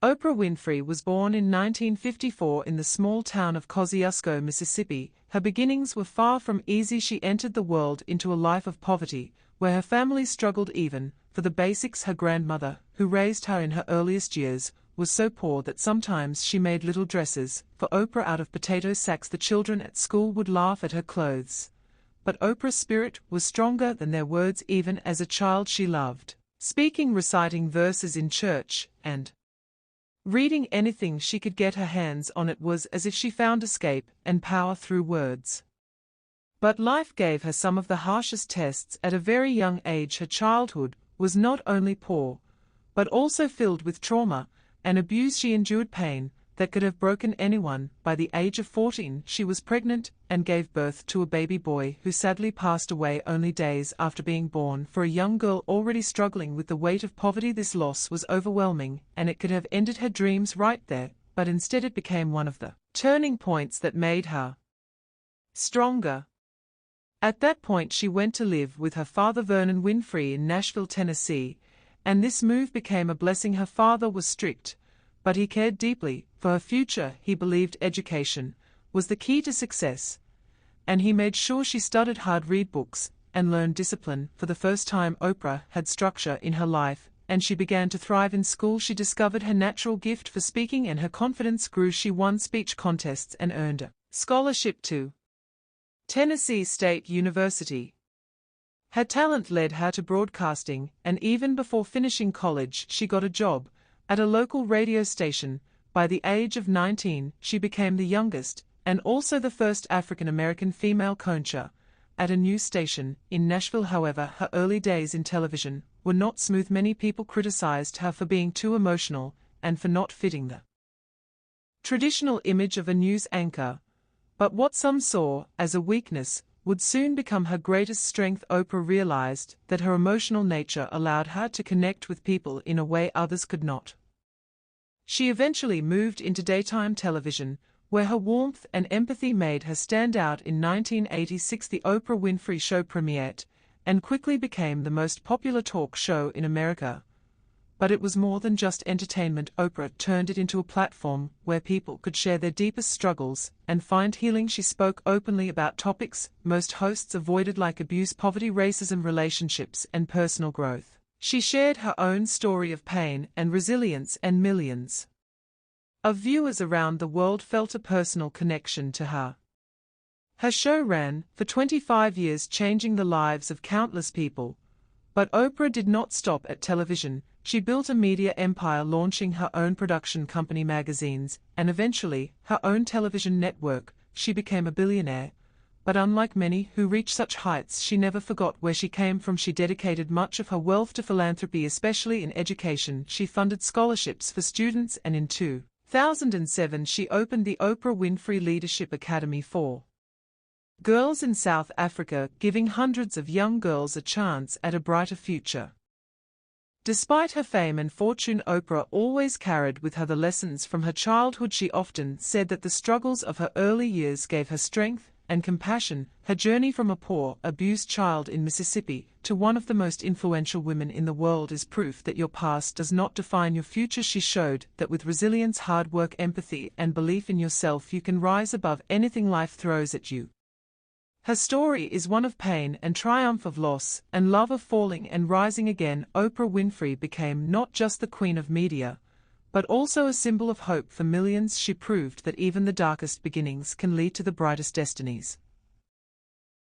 Oprah Winfrey was born in 1954 in the small town of Kosciuszko, Mississippi. Her beginnings were far from easy. She entered the world into a life of poverty, where her family struggled even for the basics. Her grandmother, who raised her in her earliest years, was so poor that sometimes she made little dresses for Oprah out of potato sacks. The children at school would laugh at her clothes. But Oprah's spirit was stronger than their words. Even as a child she loved speaking, reciting verses in church, and reading anything she could get her hands on. It was as if she found escape and power through words. But life gave her some of the harshest tests at a very young age. Her childhood was not only poor, but also filled with trauma and abuse. She endured pain that could have broken anyone. By the age of 14, she was pregnant and gave birth to a baby boy who sadly passed away only days after being born. For a young girl already struggling with the weight of poverty, this loss was overwhelming, and it could have ended her dreams right there, but instead it became one of the turning points that made her stronger. At that point, she went to live with her father Vernon Winfrey in Nashville, Tennessee, and this move became a blessing. Her father was strict, but he cared deeply for her future. He believed education was the key to success, and he made sure she studied hard, read books, and learned discipline. For the first time, Oprah had structure in her life, and she began to thrive in school. She discovered her natural gift for speaking, and her confidence grew. She won speech contests and earned a scholarship to Tennessee State University. Her talent led her to broadcasting, and even before finishing college, she got a job at a local radio station. By the age of 19, she became the youngest and also the first African-American female concha at a news station in Nashville. However, her early days in television were not smooth. Many people criticized her for being too emotional and for not fitting the traditional image of a news anchor. But what some saw as a weakness would soon become her greatest strength. Oprah realized that her emotional nature allowed her to connect with people in a way others could not. She eventually moved into daytime television, where her warmth and empathy made her stand out. In 1986, The Oprah Winfrey Show premiered, and quickly became the most popular talk show in America. But it was more than just entertainment. Oprah turned it into a platform where people could share their deepest struggles and find healing. She spoke openly about topics most hosts avoided, like abuse, poverty, racism, relationships, and personal growth. She shared her own story of pain and resilience, and millions of viewers around the world felt a personal connection to her. Her show ran for 25 years, changing the lives of countless people. But Oprah did not stop at television. She built a media empire, launching her own production company, magazines, and eventually her own television network. She became a billionaire. But unlike many who reach such heights, she never forgot where she came from. She dedicated much of her wealth to philanthropy, especially in education. She funded scholarships for students, and in 2007 she opened the Oprah Winfrey Leadership Academy for girls in South Africa, giving hundreds of young girls a chance at a brighter future. Despite her fame and fortune, Oprah always carried with her the lessons from her childhood. She often said that the struggles of her early years gave her strength and compassion. Her journey from a poor, abused child in Mississippi to one of the most influential women in the world is proof that your past does not define your future. She showed that with resilience, hard work, empathy, and belief in yourself, you can rise above anything life throws at you. Her story is one of pain and triumph, of loss and love, of falling and rising again. Oprah Winfrey became not just the queen of media, but also a symbol of hope for millions. She proved that even the darkest beginnings can lead to the brightest destinies.